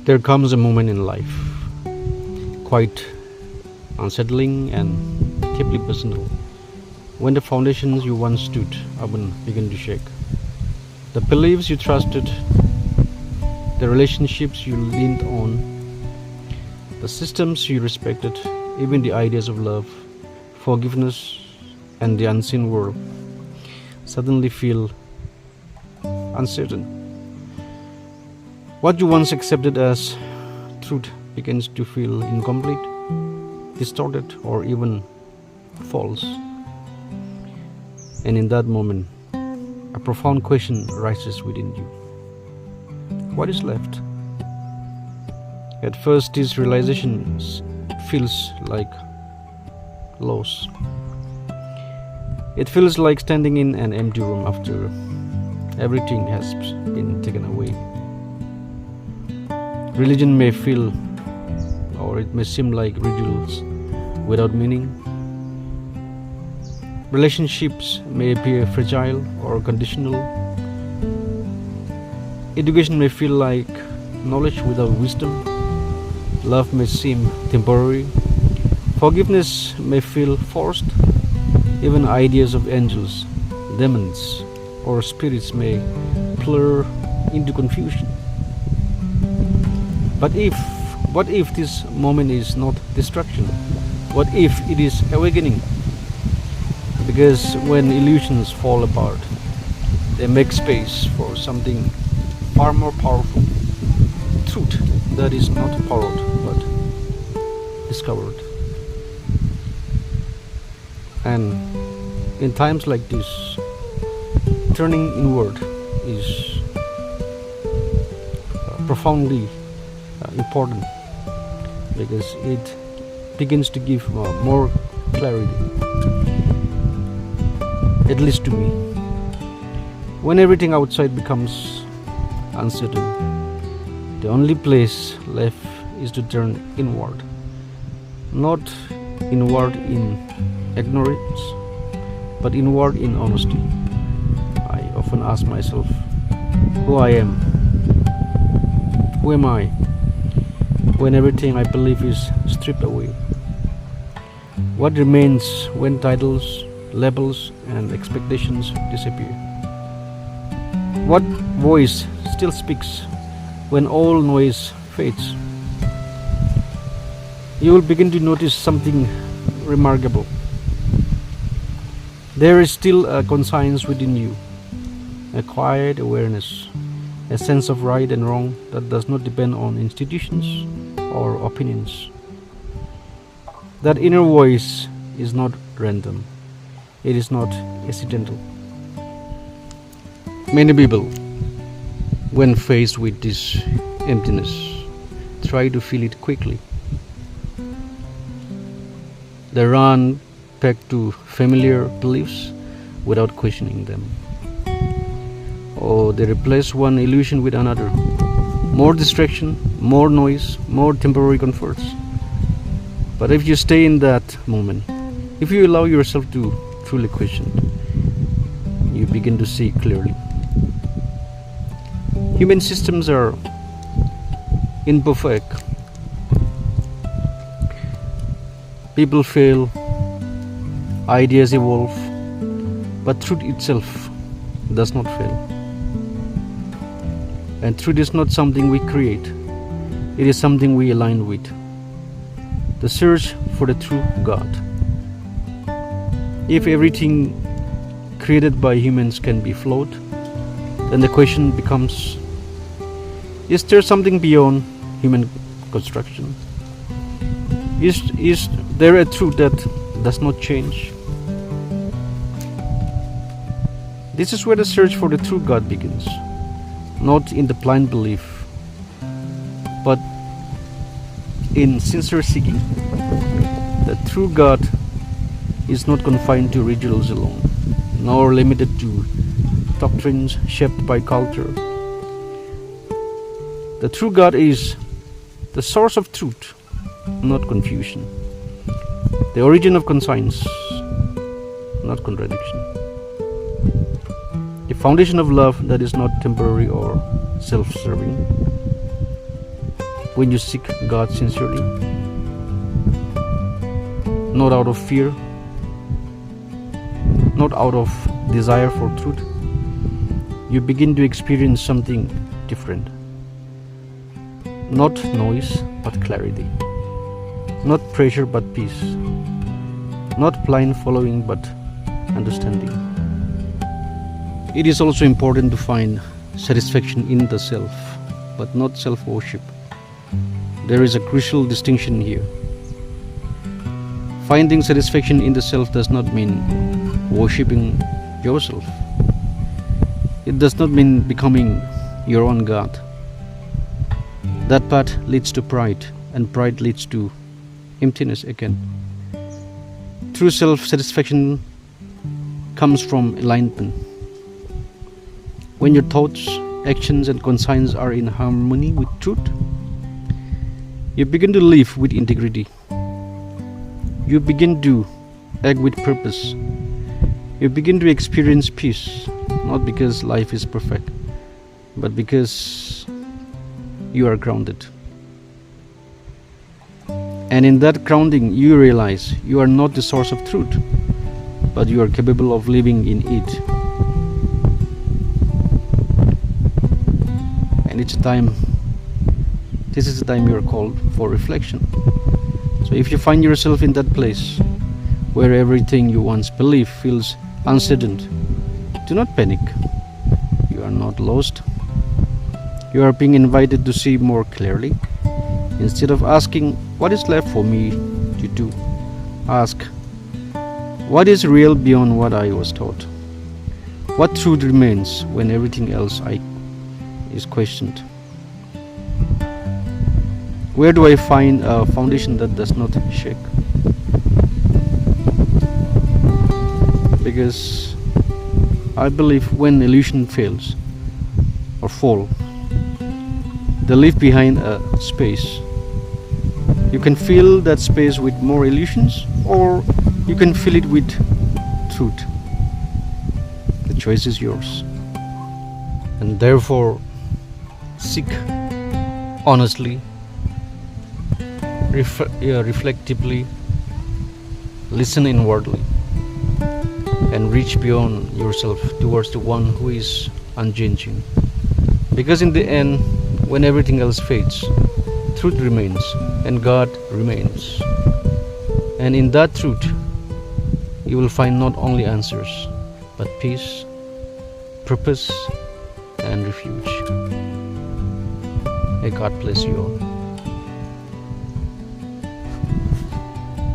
There comes a moment in life, quite unsettling and deeply personal, when the foundations you once stood upon begin to shake. The beliefs you trusted, the relationships you leaned on, the systems you respected, even the ideas of love, forgiveness, and the unseen world suddenly feel uncertain. What you once accepted as truth begins to feel incomplete, distorted, or even false. And in that moment, a profound question rises within you. What is left? At first, this realization feels like loss. It feels like standing in an empty room after everything has been taken away. Religion may feel, or it may seem like rituals without meaning. Relationships may appear fragile or conditional. Education may feel like knowledge without wisdom. Love may seem temporary. Forgiveness may feel forced. Even ideas of angels, demons, or spirits may blur into confusion. But what if this moment is not destruction? What if it is awakening? Because when illusions fall apart, they make space for something far more powerful. Truth that is not borrowed but discovered. And in times like this, turning inward is profoundly important, because it begins to give more clarity, at least to me. When everything outside becomes uncertain, the only place left is to turn inward, not inward in ignorance, but inward in honesty. I often ask myself who I am. Who am I when everything I believe is stripped away? What remains when titles, labels, and expectations disappear? What voice still speaks when all noise fades? You will begin to notice something remarkable. There is still a conscience within you, a quiet awareness, a sense of right and wrong that does not depend on institutions or opinions. That inner voice is not random. It is not accidental. Many people, when faced with this emptiness, try to fill it quickly. They run back to familiar beliefs without questioning them. Or they replace one illusion with another. More distraction, more noise, more temporary comforts. But if you stay in that moment, if you allow yourself to truly question, you begin to see clearly. Human systems are imperfect. People fail, ideas evolve, but truth itself does not fail. And truth is not something we create, it is something we align with. The search for the true God. If everything created by humans can be flawed, then the question becomes, is there something beyond human construction? Is there a truth that does not change? This is where the search for the true God begins. Not in the blind belief, but in sincere seeking. The true God is not confined to rituals alone, nor limited to doctrines shaped by culture. The true God is the source of truth, not confusion. The origin of conscience, not contradiction. The foundation of love that is not temporary or self-serving. when you seek God sincerely, not out of fear, not out of desire for truth, you begin to experience something different. Not noise, but clarity. Not pressure, but peace. Not blind following, but understanding. It is also important to find satisfaction in the self, but not self-worship. There is a crucial distinction here. Finding satisfaction in the self does not mean worshipping yourself. It does not mean becoming your own God. That path leads to pride, and pride leads to emptiness again. True self-satisfaction comes from alignment. When your thoughts, actions, and conscience are in harmony with truth, you begin to live with integrity. You begin to act with purpose. You begin to experience peace, not because life is perfect, but because you are grounded. And in that grounding, you realize you are not the source of truth, but you are capable of living in it. And this is the time you are called for reflection. So if you find yourself in that place where everything you once believed feels uncertain, do not panic. You are not lost. You are being invited to see more clearly. Instead of asking, what is left for me to do? Ask, what is real beyond what I was taught? What truth remains when everything else is questioned? Where do I find a foundation that does not shake? Because I believe when illusion fails or fall, they leave behind a space. You can fill that space with more illusions, or you can fill it with truth. The choice is yours. And therefore, seek honestly, reflectively, listen inwardly, and reach beyond yourself towards the one who is unchanging. Because in the end, when everything else fades, truth remains and God remains. And in that truth, you will find not only answers, but peace, purpose, and refuge. May God bless you all.